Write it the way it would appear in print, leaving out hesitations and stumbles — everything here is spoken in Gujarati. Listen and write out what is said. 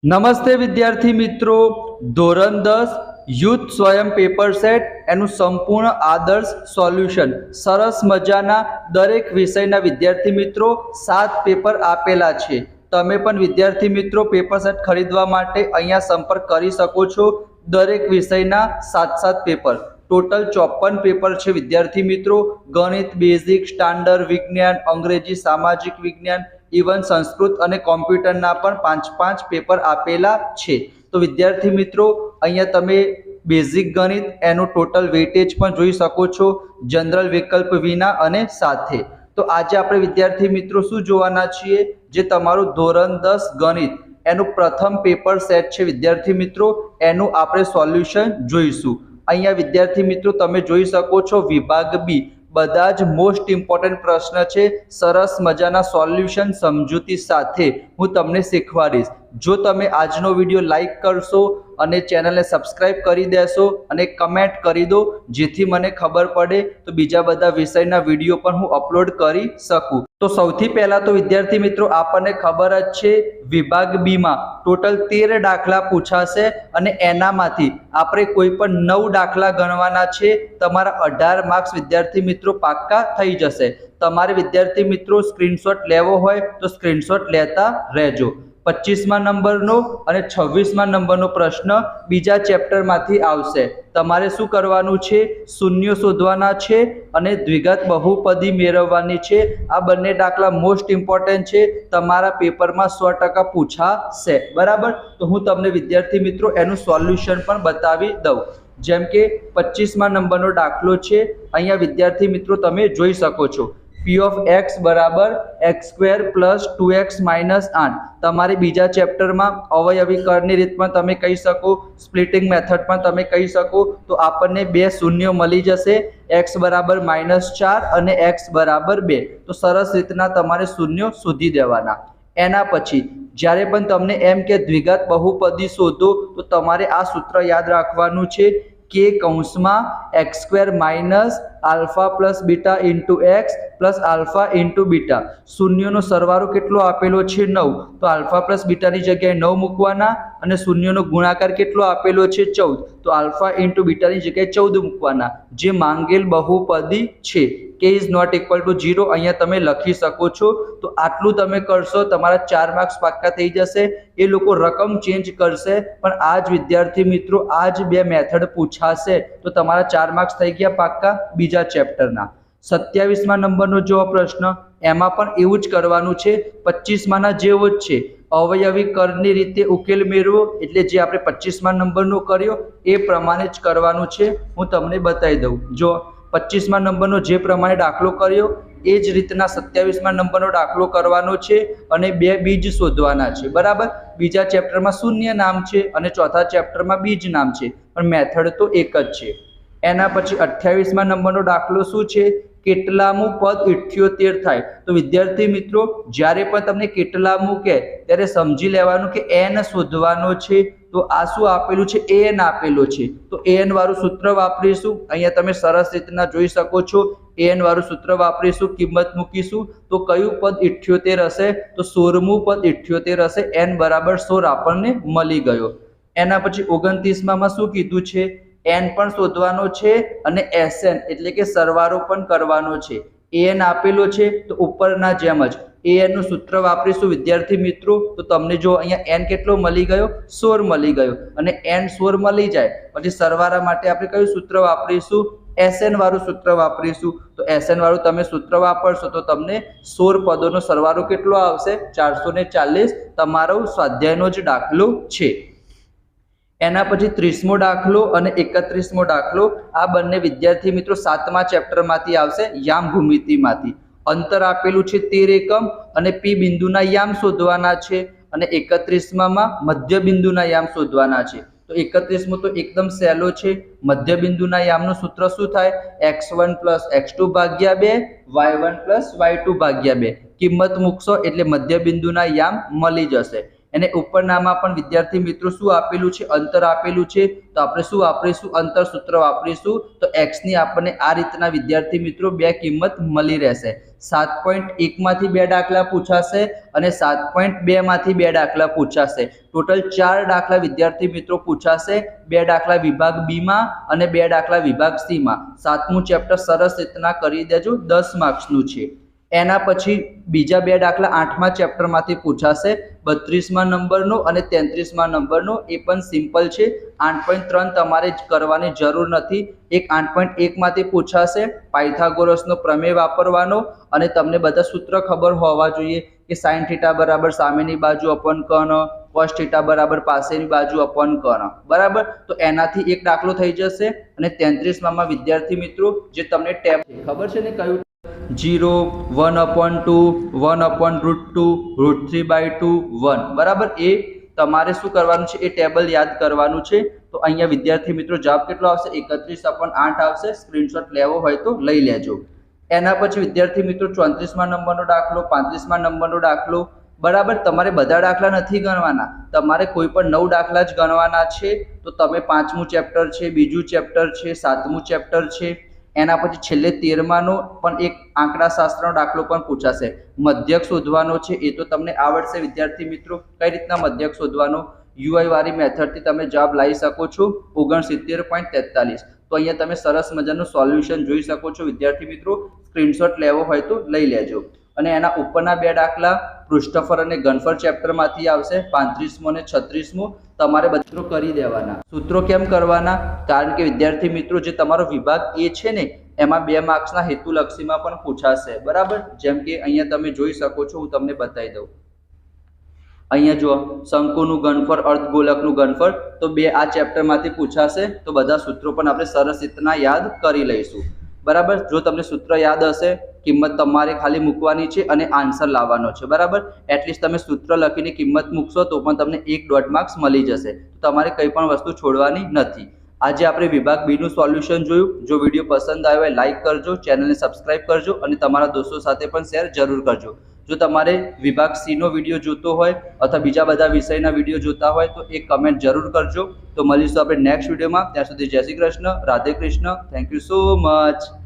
નમસ્તે વિદ્યાર્થી મિત્રો, ધોરણ 10 યુથ સ્વયં પેપર સેટ એનું સંપૂર્ણ આદર્શ સોલ્યુશન સરસ મજાના દરેક વિષયના વિદ્યાર્થી મિત્રો 7 પેપર આપેલા છે। તમે પણ વિદ્યાર્થી મિત્રો પેપર સેટ ખરીદવા માટે અહીંયા સંપર્ક કરી શકો છો। દરેક વિષયના 7 પેપર ટોટલ 54 પેપર છે વિદ્યાર્થી મિત્રો। ગણિત, બેઝિક, સ્ટાન્ડર્ડ, વિજ્ઞાન, અંગ્રેજી, સામાજિક વિજ્ઞાન, इवन संस्कृत और कॉम्प्यूटरना पण 5 पेपर आपेला छे। तो विद्यार्थी मित्रों अहींया तमे बेसिक गणित एनु टोटल वेटेज पण जोई शको छो, जनरल विकल्प विना अने साथे। तो आज आपणे विद्यार्थी मित्रों शुं जोवाना छीए, जे तमारुं धोरण 10 गणित एनु प्रथम पेपर सेट छे विद्यार्थी मित्रों, एनु आपणे सोल्यूशन जोईशुं। अहींया विद्यार्थी मित्रों तमे जोई शको छो विभाग बी બધા જ મોસ્ટ ઇમ્પોર્ટન્ટ પ્રશ્ન છે। સરસ મજાના સોલ્યુશન સમજૂતી સાથે હું તમને શીખવાડીશ। જો તમે આજનો વિડીયો લાઈક કરશો અને ચેનલને સબસ્ક્રાઇબ કરી દેશો અને કમેન્ટ કરી દો, જેથી મને ખબર પડે તો બીજા બધા વિષયના વિડીયો પણ હું અપલોડ કરી શકું। તો સૌથી પહેલા તો વિદ્યાર્થી મિત્રો આપણને ખબર જ છે વિભાગ બી માં ટોટલ 13 દાખલા પૂછાશે અને એનામાંથી આપણે કોઈ પણ 9 દાખલા ગણવાના છે। તમારા 18 માર્ક્સ વિદ્યાર્થી મિત્રો પાક્કા થઈ જશે। તમારે વિદ્યાર્થી મિત્રો સ્ક્રીનશોટ લેવો હોય તો સ્ક્રીનશોટ લેતા રહેજો। 25મા નંબરનો અને 26મા નંબરનો પ્રશ્ન બીજા ચેપ્ટરમાંથી આવશે। તમારે શું કરવાનું છે, શૂન્ય શોધવાના છે અને દ્વિઘાત બહુપદી મેળવવાની છે। આ બંને દાખલા મોસ્ટ ઇમ્પોર્ટન્ટ છે, તમારા પેપરમાં 100% પૂછાશે, બરાબર। તો હું તમને વિદ્યાર્થી મિત્રો એનું સોલ્યુશન પણ બતાવી દઉં। જેમ કે 25મા નંબરનો દાખલો છે, અહીંયા વિદ્યાર્થી મિત્રો તમે જોઈ શકો છો p of x बराबर x square plus 2x minus 8। तमारे बीजा चैप्टर में अवयवीकरण रीत में तमे कही सको, स्प्लिटिंग मेथड में तमे कही सको। तो आपने बे शून्य मळी जशे, x बराबर -4 અને x बराबर 2। तो सरस रीतना तमारे शून्य शोधी देवाना। एना पछी ज्यारे पण तमने एम के द्विघात बहुपदी शोधो तो तमारे आ सूत्र याद राखवानुं छे के कौंस में x square minus alpha plus beta into x plus alpha into beta. शून्यनो सरवाळो केटलो आपेलो छे 9, तो आल्फा प्लस बीटा नी जग्याए 9 मूकवाना અને શૂન્યનો ગુણાકાર કેટલો આપેલો છે 14, તો આલ્ફા ઇન્ટુ બીટાની જગ્યાએ 14 મૂકવાના, જે માંગેલ બહુપદી છે। k is not equal to 0 અહીંયા તમે લખી શકો છો। તો આટલું તમે કરશો, તમારા 4 માર્ક્સ પાક્કા થઈ જશે। એ લોકો રકમ ચેન્જ કરશે, પણ આ જ વિદ્યાર્થી મિત્રો આ જ બે મેથડ પૂછાશે તો તમારા 4 માર્ક્સ થઈ ગયા પાક્કા બીજા ચેપ્ટરના। 27મા નંબરનો જો પ્રશ્ન, એમાં પણ એવું જ કરવાનું છે, 25માના જેવો જ છે। અવયવીકરણની રીતે ઉકેલ મેળવો, એટલે જે આપણે 25મા નંબરનો કર્યો એ પ્રમાણે જ કરવાનું છે। હું તમને બતાવી દઉં। જો 25મા નંબરનો જે પ્રમાણે દાખલો કર્યો એ જ રીતના 27મા નંબરનો દાખલો કરવાનો છે અને બે બીજ શોધવાના છે, બરાબર। બીજા ચેપ્ટરમાં શૂન્ય નામ છે અને ચોથા ચેપ્ટરમાં બીજ નામ છે, પણ મેથડ તો એક જ છે। એના પછી 28મા નંબરનો દાખલો શું છે, કેટલામું પદ 78 થાય। તો વિદ્યાર્થી મિત્રો જ્યારે પણ તમને કેટલામું કહે ત્યારે સમજી લેવાનું કે n શોધવાનો છે। તો આ શું આપેલું છે, an આપેલો છે, તો an વાળું સૂત્ર વાપરીશું। અહીંયા તમે સરસ રીતના જોઈ શકો છો, an વાળું સૂત્ર વાપરીશું, કિંમત મૂકીશું। તો કયું પદ 78 હશે, તો 16મું પદ 78 હશે, n બરાબર 16 આપણને મળી ગયો। એના પછી 29માં શું કીધું છે, n પણ શોધવાનો છે અને sn એટલે કે સરવાળો પણ કરવાનો છે। an આપેલો છે તો ઉપરના જેમ જ an નું સૂત્ર વાપરીશું વિદ્યાર્થી મિત્રો। તો તમને જો અહીંયા n કેટલો મળી ગયો, 16 મળી ગયો, અને n 16 મળી જાય પછી સરવાળા માટે આપણે કયું સૂત્ર વાપરીશું, sn વાળું સૂત્ર વાપરીશું। તો sn વાળું તમે સૂત્ર વાપરશો તો તમને 16 પદોનો સરવાળો કેટલો આવશે, 440। તમારો સ્વાધ્યાયનો જ દાખલો છે। એના પછી 30મો દાખલો અને 31મો દાખલો, આ બંને વિદ્યાર્થી મિત્રો 7મા ચેપ્ટરમાંથી આવશે, યામ ભૂમિતિમાંથી। અંતર આપેલું છે 13 એકમ અને પી બિંદુના યામ શોધવાના છે, અને 31માં મધ્ય બિંદુના યામ શોધવાના છે। તો 31મો તો એકદમ સહેલો છે, મધ્ય બિંદુના યામનું સૂત્ર શું થાય, x1 + x2 ભાગ્યા 2 y1 + y2 ભાગ્યા 2। કિંમત મૂકશો એટલે મધ્ય બિંદુના યામ મળી જશે। એને ઉપરનામાં પણ વિદ્યાર્થી મિત્રો શું આપેલું છે? અંતર આપેલું છે. તો આપણે શું વાપરીશું? અંતર સૂત્ર વાપરીશું. તો x ની આપણને આ રીતના વિદ્યાર્થી મિત્રો બે કિંમત મળી રહેશે. 7.1 માંથી બે દાખલા પૂછાશે અને 7.2 માંથી બે દાખલા પૂછાશે. ટોટલ 4 દાખલા વિદ્યાર્થી મિત્રો પૂછાશે. બે દાખલા વિભાગ બી માં અને બે દાખલા વિભાગ સી માં. 7મું ચેપ્ટર સરસ રીતના કરી દેજો, 10 માર્ક્સનું છે. એના પછી બીજા બે દાખલા 8મા ચેપ્ટરમાંથી પૂછાશે, 32મા નંબરનો અને 33મા નંબરનો. એ પણ સિમ્પલ છે. 8.3 તમારે કરવાની જરૂર નથી. એક 8.1 માંથી પૂછાશે, પાયથાગોરસનો પ્રમેય વાપરવાનો અને તમને બધા સૂત્ર ખબર હોવા જોઈએ કે sin θ બરાબર સામેની બાજુ અપન કર્ણ, cos θ બરાબર પાસેની બાજુ અપન કર્ણ, બરાબર. તો એનાથી એક દાખલો થઈ જશે. અને 33મા વિદ્યાર્થી મિત્રો જે તમને ટેબ ખબર છે ને કયું? 0, 1/2, 1/√2, √3/2, 1, બરાબર. એ તમારે શું કરવાનું છે? એ ટેબલ યાદ કરવાનું છે. તો અહીંયા વિદ્યાર્થી મિત્રો જવાબ કેટલો આવશે? 31/8 આવશે. સ્ક્રીનશોટ લેવો હોય તો લઈ લેજો. એના પછી વિદ્યાર્થી મિત્રો 34મા નંબરનો દાખલો, 35મા નંબરનો દાખલો, બરાબર. તમારે બધા દાખલા નથી ગણવાના, તમારે કોઈ પણ 9 દાખલા જ ગણવાના છે. તો તમે 5મું ચેપ્ટર છે, બીજું ચેપ્ટર છે, 7મું ચેપ્ટર છે. એના પછી છેલ્લે 13માનો પણ એક આંકડા શાસ્ત્રનો દાખલો પણ પૂછાશે. મધ્યક શોધવાનો છે, એ તો તમને આવડશે વિદ્યાર્થી મિત્રો. કઈ રીતના મધ્યક શોધવાનો? યુઆઈ વાળી મેથડથી તમે જવાબ લાવી શકો છો. 69.43. તો અહીંયા તમે સરસ મજાનું સોલ્યુશન જોઈ શકો છો વિદ્યાર્થી મિત્રો. સ્ક્રીનશોટ લેવો હોય તો લઈ લેજો. અને એના ઉપરના બે દાખલા પૃષ્ઠફળ અને ઘનફળ ચેપ્ટરમાંથી આવશે, 35મો અને 36મો. તમારે બધા કરી દેવાના. સૂત્રો કેમ કરવાના? કારણ કે વિદ્યાર્થી મિત્રો જે તમારો વિભાગ એ છે ને, એમાં 2 માર્ક્સના હેતુલક્ષીમાં પણ પૂછાશે, બરાબર. જેમ કે અહીંયા તમે જોઈ શકો છો, હું તમને બતાવી દઉં. અહીંયા જુઓ, શંકુનું ઘનફળ, અર્ધગોલકનું ઘનફળ, તો 2 આ ચેપ્ટરમાંથી પૂછાશે. તો બધા સૂત્રો પણ આપણે સરસ રીતના યાદ કરી લઈશું, બરાબર. જો તમને સૂત્ર યાદ હશે, કિંમત તમારે ખાલી મૂકવાની છે અને આન્સર લાવવાનો છે, બરાબર. એટલીસ્ટ તમે સૂત્ર લખીને કિંમત મૂકશો તો પણ તમને 1.5 માર્ક્સ મળી જશે. તમારે કંઈ પણ વસ્તુ છોડવાની નથી. આજે આપણે વિભાગ બી નું સોલ્યુશન જોયું. જો વિડીયો પસંદ આવ્યો હોય લાઈક કરજો, ચેનલને સબસ્ક્રાઇબ કરજો અને તમારા દોસ્તો સાથે પણ શેર જરૂર કરજો. જો તમારે વિભાગ સી નો વિડીયો જોતો હોય અથવા બીજા બધા વિષયના વિડીયો જોતા હોય તો એક કમેન્ટ જરૂર કરજો. તો મળીશું આપણે નેક્સ્ટ વિડીયોમાં. ત્યાં સુધી જય Shri Krishna, Radhe Krishna. Thank you so much.